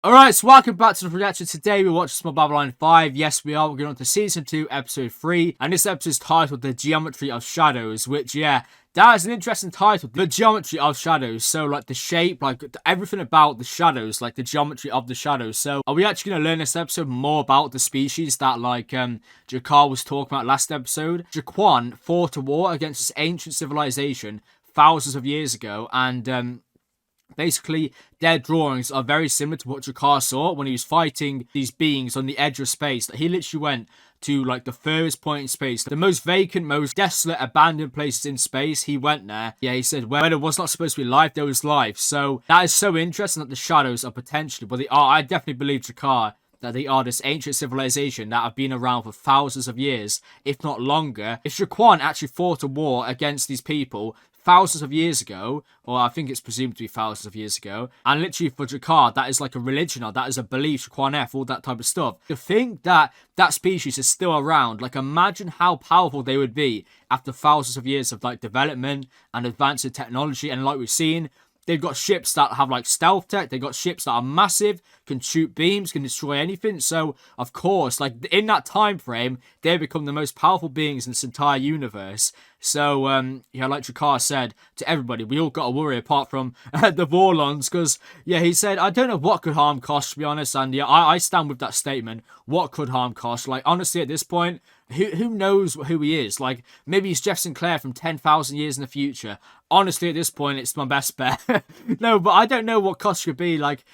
Alright, so welcome back to the reaction. Today we're watching Small Babylon 5. Yes, we are. We're going on to Season 2, Episode 3. And this episode is titled The Geometry of Shadows, which, yeah, that is an interesting title. The Geometry of Shadows. So, like, the shape, like, everything about the shadows, like, the geometry of the shadows. So, are we actually going to learn this episode more about the species that, like, Jakar was talking about last episode? Jaquan fought a war against this ancient civilization thousands of years ago, and, basically, their drawings are very similar to what Jakar saw when he was fighting these beings on the edge of space. He literally went to, like, the furthest point in space, the most vacant, most desolate, abandoned places in space. He went there. Yeah, he said where there was not supposed to be life, there was life. So that is so interesting that the shadows are potentially, but they are. I definitely believe Jakar that they are this ancient civilization that have been around for thousands of years, if not longer. If Jaquan actually fought a war against these people thousands of years ago, or I think it's presumed to be thousands of years ago, and literally for Jakar, that is like a religion, or that is a belief, Jaquan F, all that type of stuff. To think that that species is still around, like, imagine how powerful they would be after thousands of years of, like, development and advance in technology. And like we've seen, they've got ships that have, like, stealth tech. They've got ships that are massive, can shoot beams, can destroy anything. So, of course, like, in that time frame, they become the most powerful beings in this entire universe. So, yeah, like Jakar said to everybody, we all got to worry apart from the Vorlons. Because, yeah, he said, I don't know what could harm Kosh, to be honest. And, yeah, I stand with that statement. What could harm Kosh? Like, honestly, at this point, who knows who he is? Like, maybe he's Jeff Sinclair from 10,000 years in the future. Honestly, at this point, it's my best bet. No, but I don't know what Kosh could be. Like,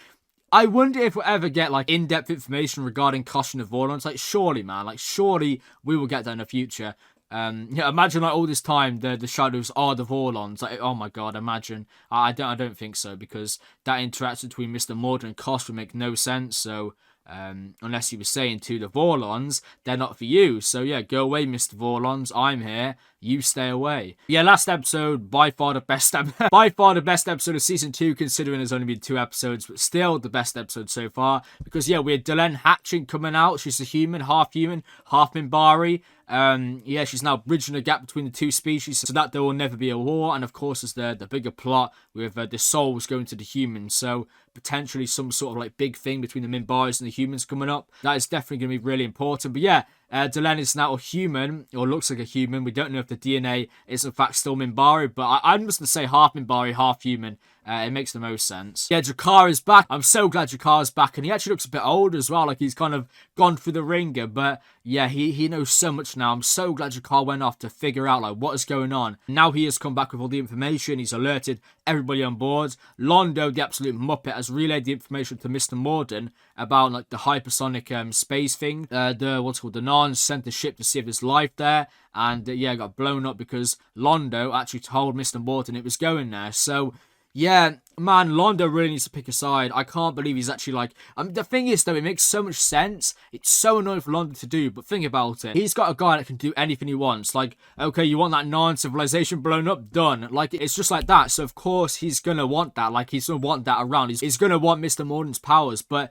I wonder if we'll ever get, like, in-depth information regarding Kosh and the Vorlons. Like, surely, man. Like, surely we will get that in the future. Yeah, imagine, like, all this time the shadows are the Vorlons. Like, oh my god, imagine. I don't think so, because that interaction between Mr. Morden and Kosh would make no sense. So, unless he was saying to the Vorlons, they're not for you. So yeah, go away, Mr. Vorlons. I'm here. You stay away. Yeah, last episode, by far the best episode of season 2, considering there's only been 2 episodes, but still the best episode so far. Because yeah, we had Delenn Hatching coming out. She's a human, half Minbari. Yeah, she's now bridging the gap between the two species so that there will never be a war. And of course, there's the bigger plot with the souls going to the humans. So potentially some sort of, like, big thing between the Minbaris and the humans coming up. That is definitely going to be really important. But yeah, Delenn is now a human, or looks like a human. We don't know if the DNA is in fact still Minbari, but I'm just going to say half Minbari, half human. It makes the most sense. Yeah, Jakar is back. I'm so glad Jakar is back, and he actually looks a bit older as well, like he's kind of gone through the ringer. But yeah, he knows so much now. I'm so glad Jakar went off to figure out, like, what is going on. Now he has come back with all the information. He's alerted everybody on board. Londo, the absolute muppet, has relayed the information to Mr. Morden about, like, the hypersonic space thing. What's called the Narns sent the ship to see if there's life there, and yeah, got blown up because Londo actually told Mr. Morden it was going there. So yeah, man, Londo really needs to pick a side. I can't believe he's actually, like... the thing is, though, it makes so much sense. It's so annoying for Londo to do, but think about it. He's got a guy that can do anything he wants. Like, okay, you want that Narn civilization blown up? Done. Like, it's just like that. So, of course, he's going to want that. Like, he's going to want that around. He's going to want Mr. Morden's powers, but...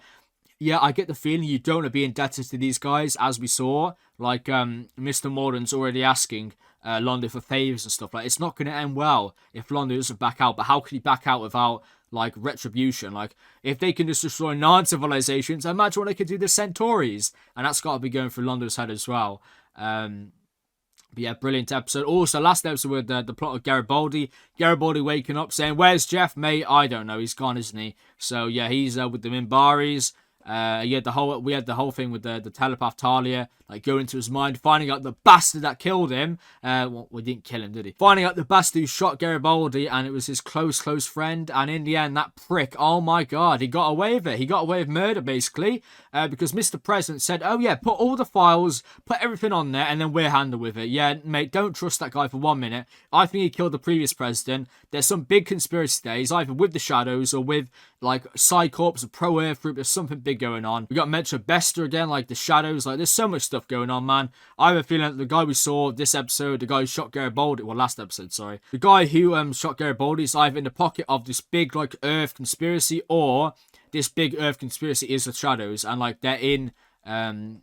yeah, I get the feeling you don't want to be indebted to these guys, as we saw. Like, Mr. Morden's already asking Londo for favours and stuff. Like, it's not going to end well if Londo doesn't back out. But how can he back out without, like, retribution? Like, if they can just destroy non-civilizations, imagine what they could do to Centauri's. And that's got to be going through Londo's head as well. But yeah, brilliant episode. Also, last episode with the plot of Garibaldi. Garibaldi waking up saying, "Where's Jeff, mate?" I don't know. He's gone, isn't he? So yeah, he's with the Minbaris. We had the whole thing with the telepath Talia, like, going into his mind, finding out the bastard that killed him. Well, we didn't kill him, did he? Finding out the bastard who shot Garibaldi, and it was his close friend. And in the end, that prick, oh my god, he got away with it. He got away with murder, basically, because Mr. President said, "Oh yeah, put all the files, put everything on there, and then we'll handle with it." Yeah, mate, don't trust that guy for 1 minute. I think he killed the previous president. There's some big conspiracy there. He's either with the Shadows or with, like, Psycorps, a pro-Earth group. There's something big going on. We got Metro Bester again, like the Shadows. Like, there's so much stuff going on, man. I have a feeling that the guy we saw this episode, the guy who shot Garibaldi, well, last episode, sorry. The guy who shot Garibaldi is either in the pocket of this big, like, Earth conspiracy, or this big Earth conspiracy is the Shadows, and, like, they're in,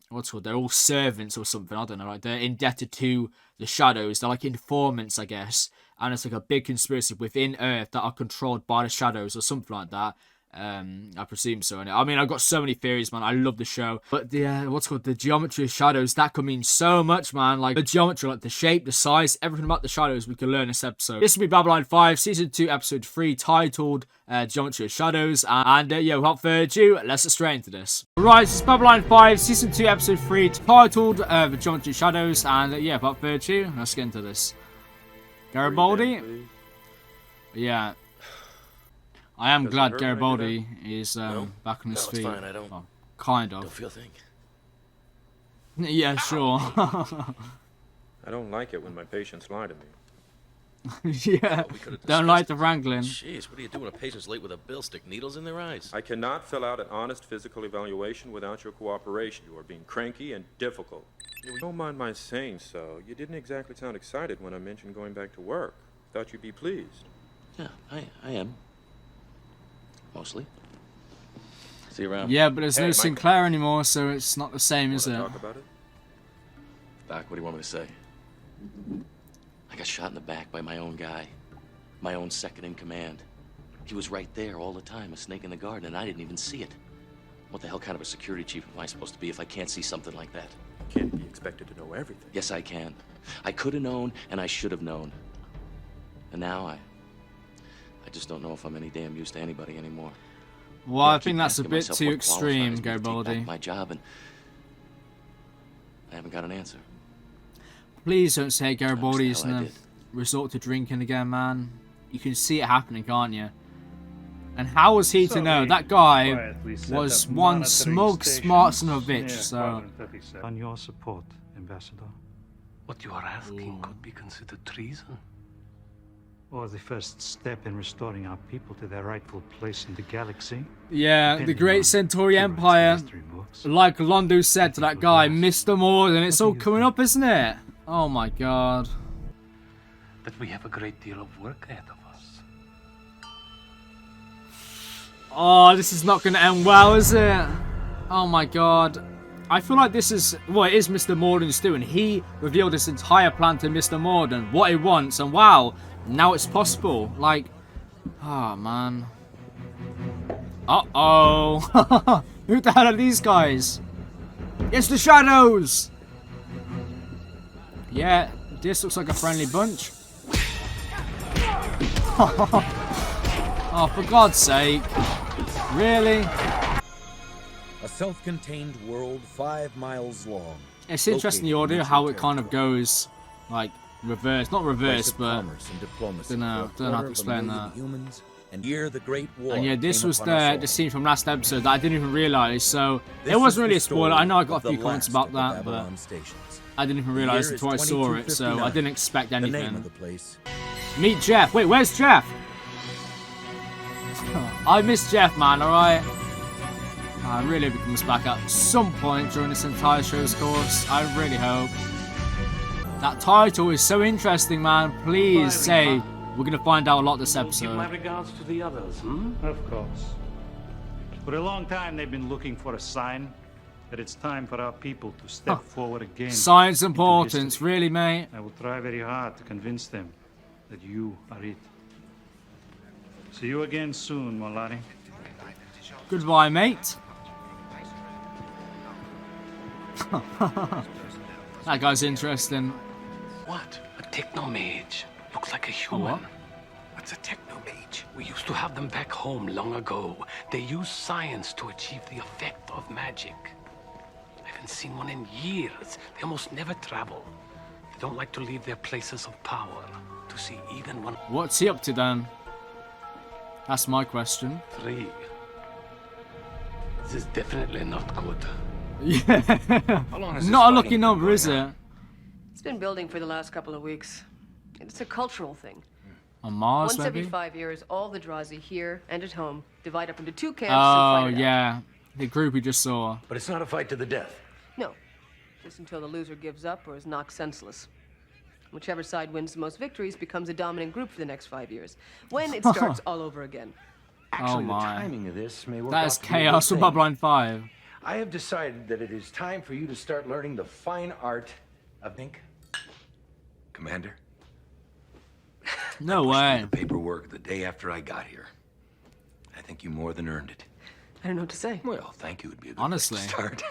what's called, they're all servants or something, I don't know, like, they're indebted to the Shadows. They're like informants, I guess, and it's like a big conspiracy within Earth that are controlled by the Shadows or something like that. I presume so. I mean, I've got so many theories, man. I love the show. But the, what's called the geometry of shadows, that could mean so much, man. Like, the geometry, like the shape, the size, everything about the shadows we can learn in this episode. This will be Babylon 5, Season 2, Episode 3, titled Geometry of Shadows. And, yeah, without further ado, let's get straight into this. Right, this is Babylon 5, Season 2, Episode 3, titled The Geometry of Shadows. And, yeah, without further ado, let's get into this. Garibaldi? Yeah. I am glad Garibaldi is back on his feet. Fine. I don't. Well, kind of. Don't feel thing. Yeah, sure. I don't like it when my patients lie to me. Yeah. Don't like the wrangling. Jeez, what do you do when a patient's late with a bill? Stick needles in their eyes? I cannot fill out an honest physical evaluation without your cooperation. You are being cranky and difficult. You don't mind my saying so. You didn't exactly sound excited when I mentioned going back to work. Thought you'd be pleased. Yeah, I am. Mostly. See you around. Yeah, but there's no Sinclair anymore, so it's not the same, is it? Talk about it? Doc, what do you want me to say? I got shot in the back by my own guy. My own second in command. He was right there all the time, a snake in the garden, and I didn't even see it. What the hell kind of a security chief am I supposed to be if I can't see something like that? You can't be expected to know everything. Yes, I can. I could have known, and I should have known. And now I just don't know if I'm any damn use to anybody anymore. Well, I think that's a bit too extreme, Garibaldi. My job, and I haven't got an answer. Please don't say Garibaldi's gonna resort to drinking again, man. You can see it happening, can't you? And how was he to know? That guy was one smug, smart son of a bitch, so... On your support, Ambassador. What you are asking could be considered treason. Or the first step in restoring our people to their rightful place in the galaxy. Yeah, the Great Centauri Empire, like Londo said to that guy, Mr. Morden, it's all coming up, isn't it? Oh my god. But we have a great deal of work ahead of us. Oh, this is not going to end well, is it? Oh my god. I feel like this is what it is Mr. Morden's doing. He revealed this entire plan to Mr. Morden, what he wants, and wow, now it's possible. Like, oh man. Uh-oh. Who the hell are these guys? It's the Shadows! Yeah, this looks like a friendly bunch. Oh, for God's sake. Really? A self-contained world 5 miles long. It's interesting the audio, how it kind of goes, like, reverse. Not reverse, but don't know how to explain that. And here the Great War. And yeah, this was the scene from last episode that I didn't even realise, so it wasn't really a spoiler. I know I got a few comments about that, but I didn't even realise until I saw it, so I didn't expect anything. Meet Jeff. Wait, where's Jeff? I miss Jeff, man, alright? I really hope he comes back at some point during this entire show's course. I really hope. That title is so interesting, man. Please say we're going to find out a lot this episode. Give my regards to the others, Of course. For a long time, they've been looking for a sign that it's time for our people to step forward again. Science importance, really, mate? I will try very hard to convince them that you are it. See you again soon, Molari. Goodbye, mate. That guy's interesting. What? A technomage. Looks like a human. What's a technomage? We used to have them back home long ago. They use science to achieve the effect of magic. I haven't seen one in years. They almost never travel. They don't like to leave their places of power to see even one. What's he up to then? That's my question. 3. This is definitely not good. Yeah. Not a lucky number, is it? It's been building for the last couple of weeks. It's a cultural thing. On Mars, Once maybe? every 5 years, all the Drazi here and at home divide up into 2 camps Oh, and fight it yeah. The group we just saw. But it's not a fight to the death. No. Just until the loser gives up or is knocked senseless. Whichever side wins the most victories becomes a dominant group for the next 5 years. When it starts all over again. Actually, Oh my. the timing of this may work That out is to be a good chaos for thing. Babylon 5. I have decided that it is time for you to start learning the fine art of ink. Commander, No way. the paperwork the day after I got here. I think you more than earned it. I don't know what to say. Well, thank you would be a good Honestly. place to start.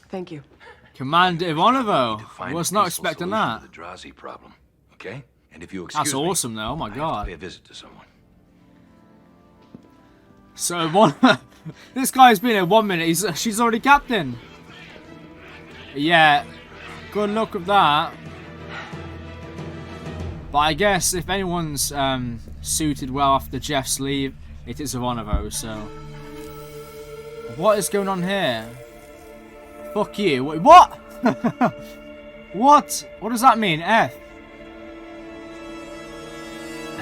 Thank you. Commander To Ivanovo. find Was a not peaceful expecting solution that. to the Drazi problem, okay? And if you excuse That's me, awesome, though. Oh my I have to god. pay a visit to someone. So this guy's been here 1 minute. She's already captain. Yeah. Good luck with that. But I guess if anyone's suited well after Jeff's leave, it is Ivanovo. So what is going on here? Fuck you. Wait, what? What? What does that mean? F.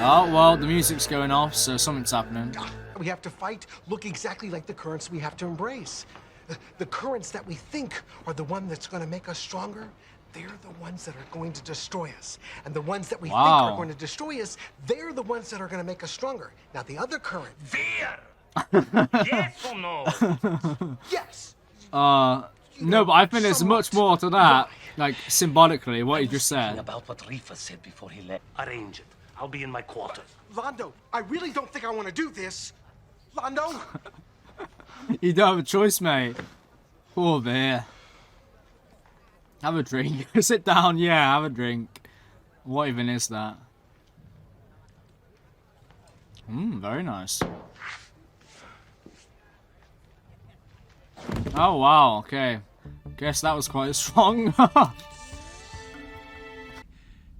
Oh, well, the music's going off, so something's happening. We have to fight look exactly like the currents we have to embrace. The currents that we think are the one that's going to make us stronger, they're the ones that are going to destroy us. And the ones that we think are going to destroy us, they're the ones that are going to make us stronger. Now, the other current... Yes or no? Yes! No, but I think there's much more to that. Like, symbolically, what you just Thinking said. about what Rifa said before he left. Arrange it. I'll be in my quarters. Londo, I really don't think I want to do this. Londo! You don't have a choice, mate. Poor bear. Have a drink. Sit down, yeah, have a drink. What even is that? Very nice. Oh, wow, okay. Guess that was quite strong.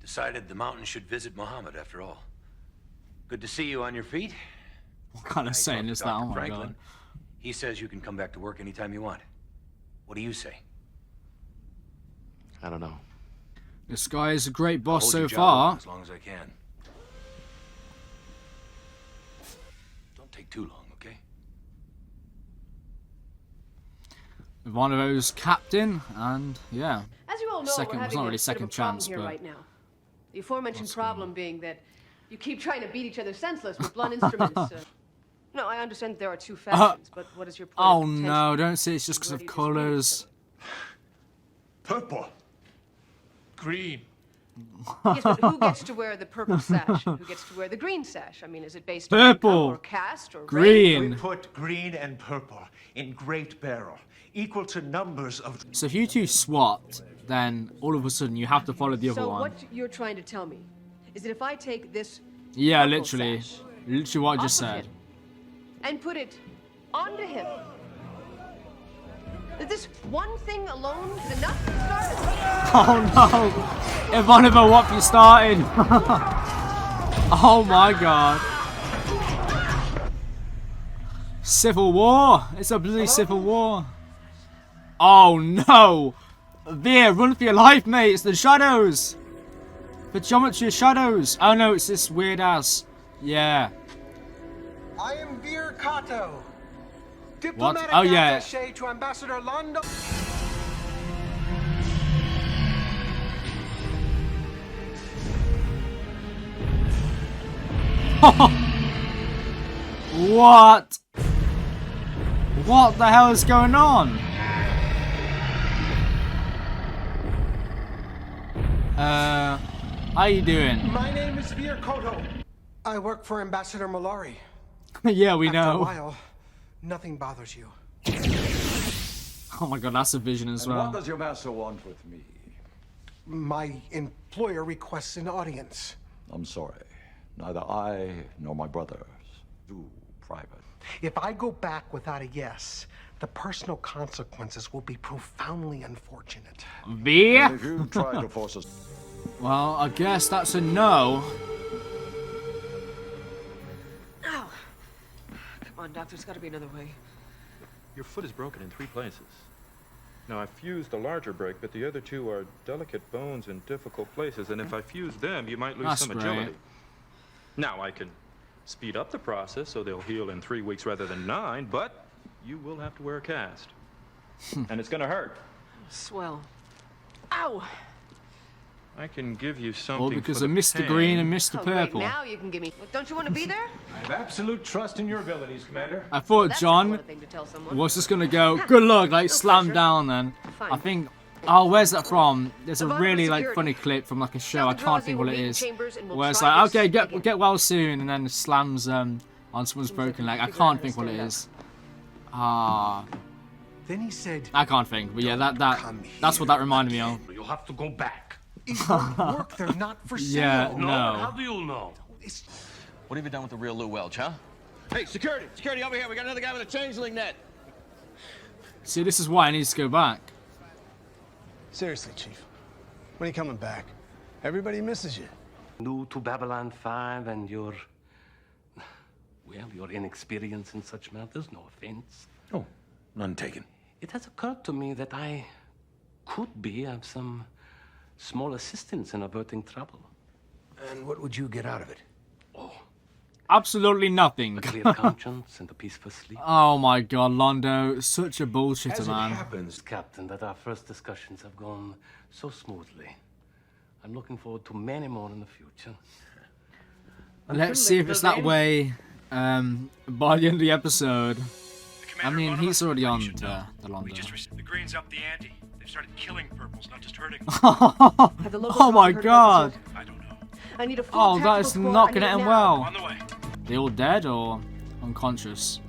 Decided the mountain should visit Muhammad after all. Good to see you on your feet. What kind of I saying talked is to that? Dr. Oh my Franklin. god. He says you can come back to work anytime you want. What do you say? I don't know. This guy is a great boss Hold so your job far. open as long as I can. Don't take too long, okay? Ivanovo's captain, and yeah. As you all know, Second- we're it's having not a really bit second of a problem chance, here but- right now. The aforementioned problem being that you keep trying to beat each other senseless with blunt instruments. No, I understand there are two factions, but what is your point Oh of contention? no, don't say it's just because Where of do you disagree with colours. Purple. Green. Yes, but who gets to wear the purple sash? Who gets to wear the green sash? I mean, is it based on Purple. income or caste or race? Green. We put green and purple in great barrel, equal to numbers of... So if you two swapped, then all of a sudden you have to follow the other So one. what you're trying to tell me is that if I take this Yeah, purple literally. sash Literally what I just off of said. him and put it onto him, that this one thing alone is enough to start it? Oh no! Ivanovo, what have you started? Oh my god. Civil war! It's a bloody civil war. Oh no! Veer, run for your life, mate! It's the shadows! The geometry of shadows! Oh no, it's this weird ass. Yeah. I am Veer Kato, What? diplomatic Oh yeah. attaché to Ambassador Londo. What? What the hell is going on? How you doing? My name is Veer Koto. I work for Ambassador Malari. Yeah, we After a know. while, nothing bothers you. Oh my god, that's a vision as What well. does your master want with me? My employer requests an audience. I'm sorry. Neither I nor my brothers do private. If I go back without a yes, the personal consequences will be profoundly unfortunate. Veer? If you try to force us... Well, I guess that's a no. Ow. Come on, Doc, there's got to be another way. Your foot is broken in 3 places. Now, I fused the larger break, but the other 2 are delicate bones in difficult places, and if I fuse them, you might lose That's some great. agility. Now, I can speed up the process so they'll heal in 3 weeks rather than 9, but you will have to wear a cast. And it's gonna hurt. Swell. Ow! I can give you something All because for of the Mr. pain. Green and Mr. Oh, great. Purple. Now you can give me... Don't you want to be there? I have absolute trust in your abilities, Commander. I thought That's John a thing to tell someone. was just gonna go, good luck, like No slam pressure. down then. Fine. I think, oh, where's that from? There's a Survivor really like security. funny clip from like a show, Tell I the can't Drazi think we'll what it meet in is. chambers and we'll Where it's try like, this okay, again. get well soon, and then slams On someone's Seems like broken we leg. I figured out can't how to think what it stand is. Ah. Then he said, I can't think, but yeah, that's what that reminded me of. You have to go back. it won't work. They're not for sale. Yeah, No, no. how do you know? What have you done with the real Lou Welch, huh? Hey, security! Security, over here! We got another guy with a changeling net! See, this is why I need to go back. Seriously, Chief. When are you coming back? Everybody misses you. New to Babylon 5 and your... Well, your inexperience in such matters, no offense. Oh, none taken. It has occurred to me that I could be of some small assistance in averting trouble. And what would you get out of it? Oh, Absolutely nothing. a clear conscience and a peaceful sleep. Oh my god, Londo, such a bullshitter, As it man. happens, Captain, that our first discussions have gone so smoothly. I'm looking forward to many more in the future. Let's see if it's that way by the end of the episode. I mean, he's already on the Londo. The Green's up the ante. They've started killing purples, not just hurting them. Have the locals Oh my heard about god. this yet? I don't know. I need a full Oh, that tactical is squad. not I gonna need end now. well. On the way. They all dead or unconscious?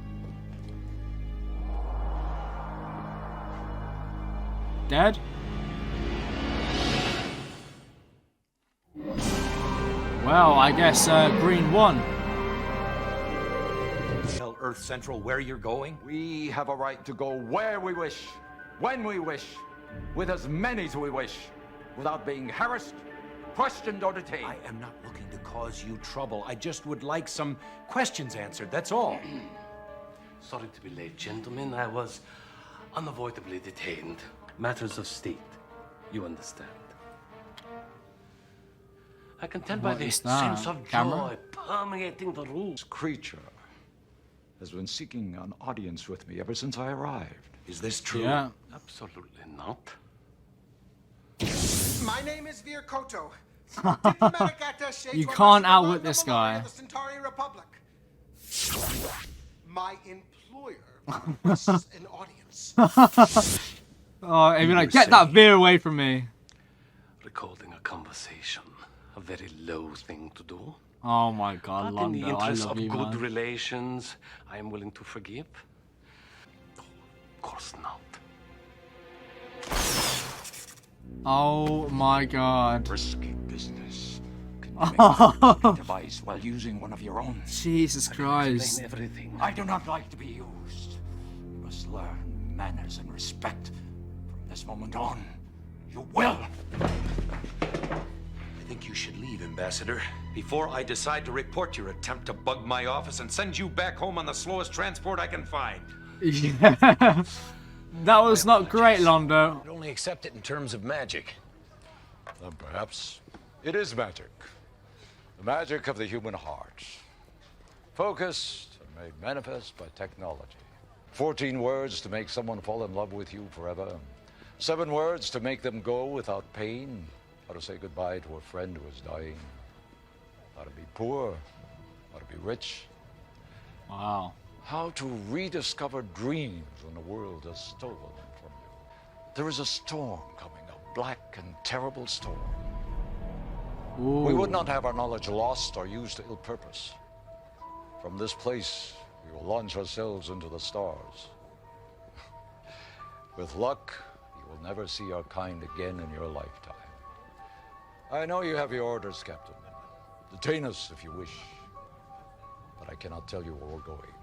Dead? Well, I guess Green won. tell Earth Central where you're going? We have a right to go where we wish, when we wish, with as many as we wish, without being harassed, questioned, or detained. I am not looking to cause you trouble. I just would like some questions answered, that's all. Sorry to be late, gentlemen. I was unavoidably detained. Matters of state. You understand. I can tell by What the is that? sense of Camera? joy permeating the room. This creature has been seeking an audience with me ever since I arrived. Is this true? Yeah. Absolutely not. My name is Vir Koto. Diplomatic attaché You to can't Ambassador outwit this guy. of the Centauri Republic. My employer requests an audience. Oh, I mean, like, get that veer away from me. Recording a conversation. A very low thing to do. Oh my god, But in the Londo, I interest love of you, good man. relations, I am willing to forgive. Oh, of course not. Oh my god. Risky business. Can you make a device while using one of your own? Jesus Christ. Explain everything. I do not like to be used. You must learn manners and respect. From this moment on, you will. I think you should leave, Ambassador, before I decide to report your attempt to bug my office and send you back home on the slowest transport I can find. Yeah. That was not great, Londo. I'd only accept it in terms of magic. Then perhaps it is magic. The magic of the human heart. Focused and made manifest by technology. 14 words to make someone fall in love with you forever. 7 words to make them go without pain. How to say goodbye to a friend who is dying. How to be poor. How to be rich. Wow. How to rediscover dreams when the world has stolen them from you. There is a storm coming, a black and terrible storm. Ooh. We would not have our knowledge lost or used to ill purpose. From this place, we will launch ourselves into the stars. With luck, you will never see our kind again in your lifetime. I know you have your orders, Captain. Detain us if you wish, but I cannot tell you where we're going.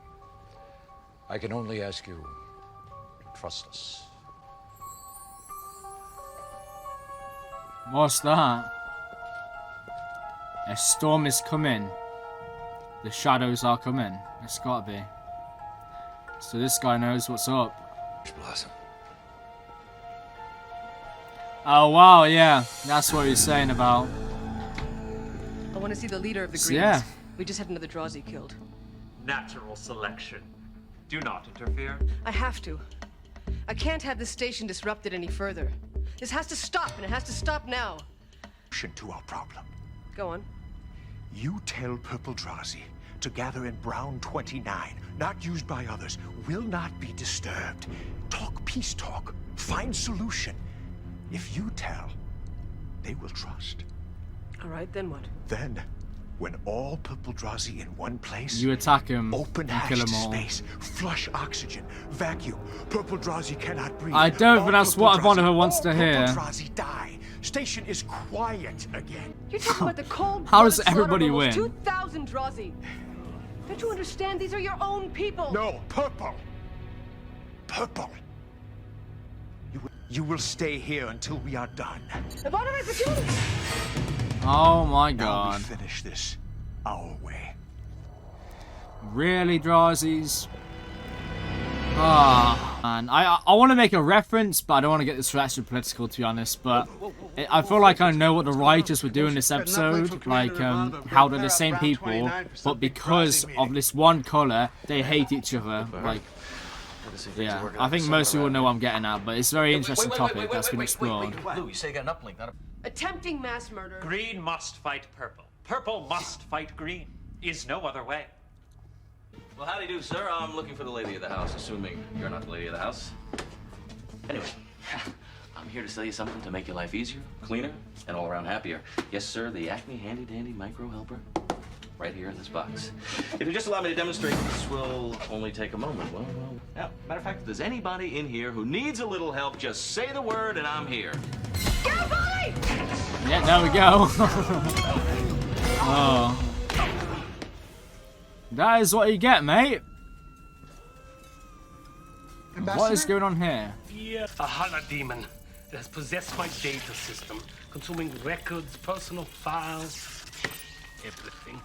I can only ask you to trust us. What's that? A storm is coming. The shadows are coming. It's gotta be. So this guy knows what's up. Blossom. Oh wow, yeah. That's what he's saying about. I want to see the leader of the Greens. Yeah. We just had another Drazi killed. Natural selection. Do not interfere. I have to. I can't have this station disrupted any further. This has to stop, and it has to stop now. To our problem. Go on. You tell Purple Drazi to gather in Brown 29, not used by others, will not be disturbed. Talk peace talk. Find solution. If you tell, they will trust. All right, then what? Then When all purple Drazi in one place, You attack him open and kill hatch them to all. space, flush oxygen, vacuum. Purple Drazi cannot breathe. I don't All think that's purple what Ivanova Drazi- wants to all hear. Purple Drazi die. Station is quiet again. You're talking about the cold. How does everybody win? 2,000 Drazi. Don't you understand? These are your own people. No, purple. Purple. You will stay here until we are done. Ivanova, Petula! Oh my Now god. we finish this our way. Really, Drazies? Ah, man. I want to make a reference, but I don't want to get this reaction political, to be honest. But I feel like I know what the writers were doing this episode. Like, how they're the same people, but because of this one color, they hate each other. Like, yeah. I think most people know what I'm getting at, but it's a very interesting topic that's been explored. Blue, you say you got an uplink, not a... Attempting mass murder. Green must fight purple. Purple must fight green. Is no other way. Well, howdy do, sir. I'm looking for the lady of the house, assuming you're not the lady of the house. Anyway, I'm here to sell you something to make your life easier, cleaner, and all around happier. Yes, sir, the Acme Handy Dandy Micro Helper. Right here in this box. If you just allow me to demonstrate, this will only take a moment. Well, yeah. Matter of fact, if there's anybody in here who needs a little help, just say the word and I'm here. Yeah, there we go. Oh. That is what you get, mate. What is going on here? Yeah, a Hala demon that has possessed my data system, consuming records, personal files, everything.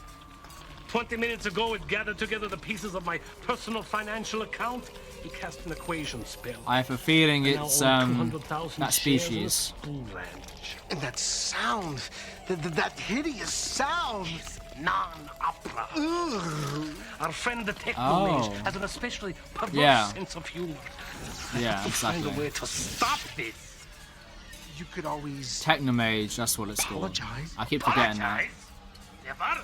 20 minutes ago, it gathered together the pieces of my personal financial account and cast an equation spell. I have a feeling it's that 200,000 species. And that sound, that hideous sound. Non-opera. Our friend the Oh. Technomage has an especially perverse Yeah. sense of humor. Yeah, Find a exactly. way to stop this. You could always Technomage, that's what it's called. apologize. I keep forgetting that. Never.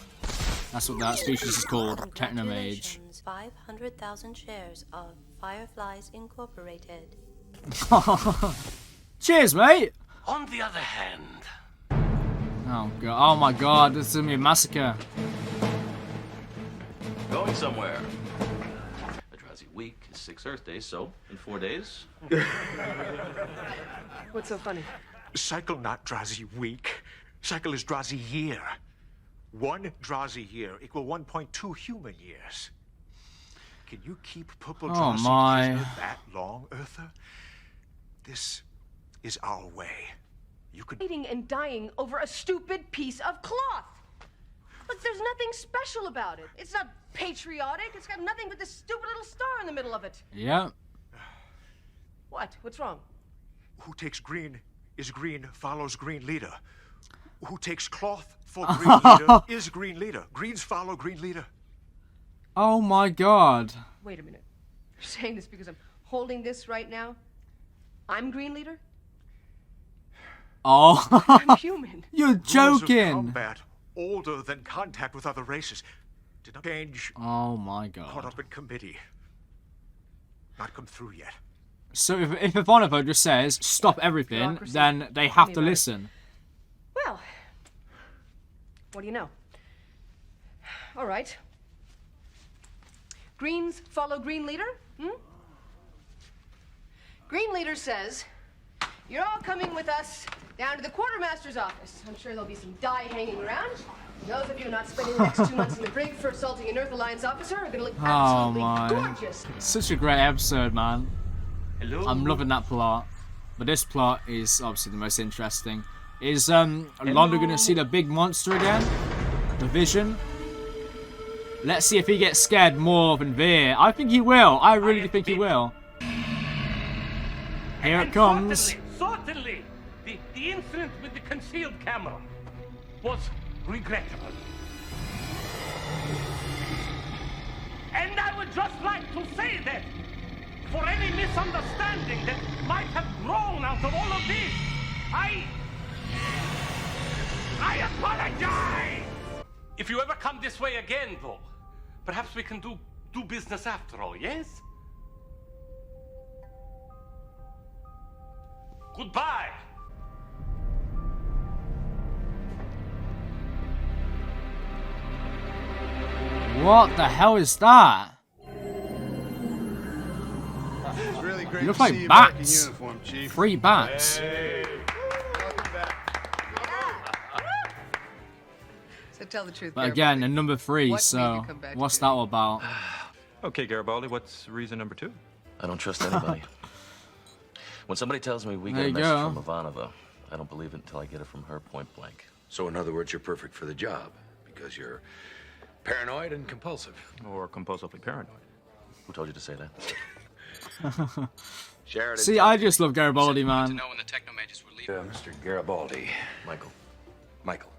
That's what that species is called. Technomage. Congratulations, 500,000 shares of Fireflies Incorporated. Cheers, mate! On the other hand, Oh god! Oh my god! This is gonna be a massacre. Going somewhere. A Drazi week is 6 Earth days, so in 4 days. What's so funny? Cycle not Drazi week. Cycle is Drazi year. 1 Drazi year equal 1.2 human years. Can you keep purple Oh Drazi my. prisoner that long, Eartha? This is our way. You could Fighting and dying over a stupid piece of cloth. Look, there's nothing special about it. It's not patriotic. It's got nothing but this stupid little star in the middle of it. Yeah. What? What's wrong? Who takes green is green, follows green leader. Who takes cloth for green leader is green leader. Greens follow green leader. Oh my god. Wait a minute. You're saying this because I'm holding this right now? I'm green leader? Oh. I'm human. You're Rules of joking. combat, older than contact with other races. Did not change. Oh my Caught god. up in committee. Not come through yet. So if Ivanova just says stop everything, Bureaucracy. then they Tell have me to about it. listen. Well, what do you know? All right. Greens follow green leader? Green leader says, you're all coming with us down to the quartermaster's office. I'm sure there'll be some dye hanging around. Those of you not spending the next 2 months in the brig for assaulting an Earth Alliance officer are gonna look Oh absolutely my. gorgeous. It's such a great episode, man. Hello. I'm loving that plot. But this plot is obviously the most interesting. Is Londo gonna see the big monster again? The Vision? Let's see if he gets scared more than Veer. I think he will. I really think he will. Here it comes. Certainly, the incident with the concealed camera was regrettable. And I would just like to say that for any misunderstanding that might have grown out of all of this, I apologize! If you ever come this way again, though, perhaps we can do business after all, yes? Goodbye! What the hell is that? It's really great You look to like see you back in bats. uniform, Chief. 3 bats. Hey. So tell the truth, But again, a number 3, What so made you come back what's to that all about? Okay, Garibaldi, what's reason number 2? I don't trust anybody. When somebody tells me we got There a you message go. from Ivanova, I don't believe it until I get it from her point blank. So in other words, you're perfect for the job because you're paranoid and compulsive. Or compulsively paranoid. Who told you to say that? Sheridan. See, I just love Garibaldi, man. know when the technomages were leaving. Mr. Garibaldi. Michael. Michael.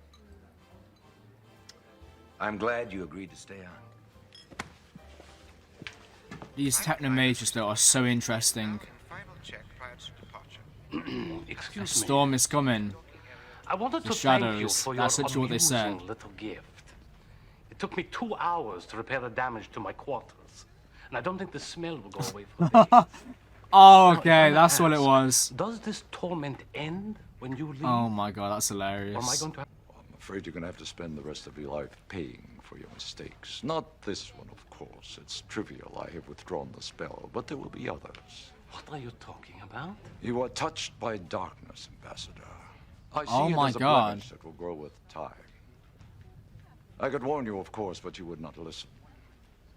I'm glad you agreed to stay on. These technomages, though, are so interesting. Excuse me. Storm is coming. I wanted The to thank you shadows. for That's your literally what they said. amusing little gift. It took me 2 hours to repair the damage to my quarters, and I don't think the smell will go away for days. Oh, Now, okay, if I that's what it ask, was. Does this torment end when you leave? Oh my god, that's Or am I hilarious. going to? I'm afraid you're going to have to spend the rest of your life paying for your mistakes. Not this one, of course. It's trivial. I have withdrawn the spell, but there will be others. What are you talking about? You are touched by darkness, Ambassador. I see Oh it my as a God. blemish that will grow with time. I could warn you, of course, but you would not listen.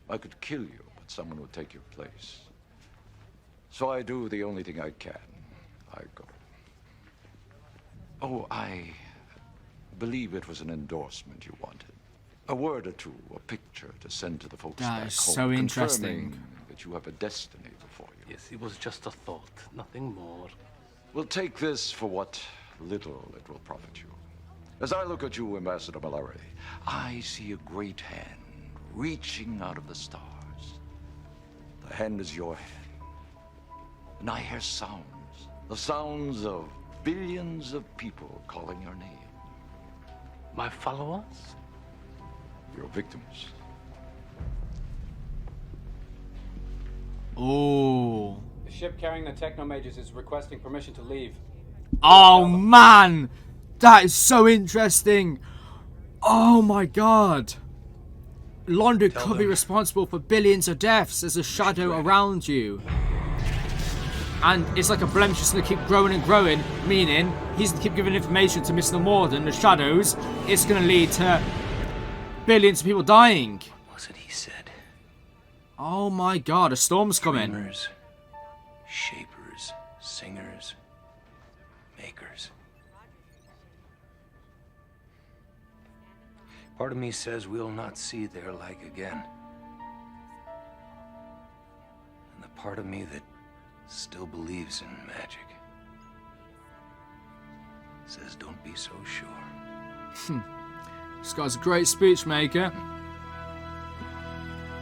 I could kill you, but someone would take your place. So I do the only thing I can. I go. Oh, I believe it was an endorsement you wanted. A word or two, a picture to send to the folks That back is home, so interesting. confirming that you have a destiny before you. Yes, it was just a thought, nothing more. We'll take this for what little it will profit you. As I look at you, Ambassador Mallory, I see a great hand reaching out of the stars. The hand is your hand. And I hear sounds, the sounds of billions of people calling your name. My followers? Your victims. Oh. The ship carrying the technomages is requesting permission to leave. Oh man, that is so interesting. Oh my god. London could be responsible for billions of deaths as a shadow around you. And it's like a blemish that's going to keep growing and growing, meaning he's going to keep giving information to Mr. Morden, the shadows. It's going to lead to billions of people dying. What was it he said? Oh my god, a storm's coming. Dreamers, shapers, singers, makers. Part of me says we'll not see their like again. And the part of me that still believes in magic says don't be so sure. This guy's a great speech maker.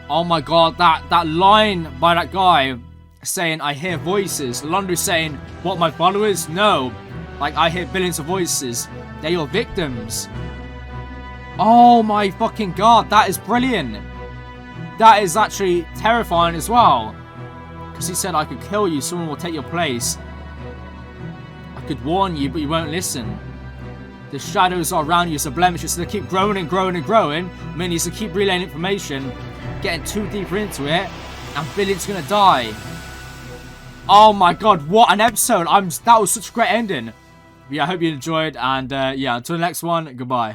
Oh my god, that line by that guy saying, I hear voices. London saying, what, my followers? No. Like, I hear billions of voices. They're your victims. Oh my fucking god, that is brilliant. That is actually terrifying as well. Because he said, I could kill you, someone will take your place. I could warn you, but you won't listen. The shadows are around you, so blemishes, so they keep growing and growing and growing. Meaning to keep relaying information, getting too deeper into it, and billions are gonna die. Oh my god, what an episode! That was such a great ending. But yeah, I hope you enjoyed, and yeah, until the next one, goodbye.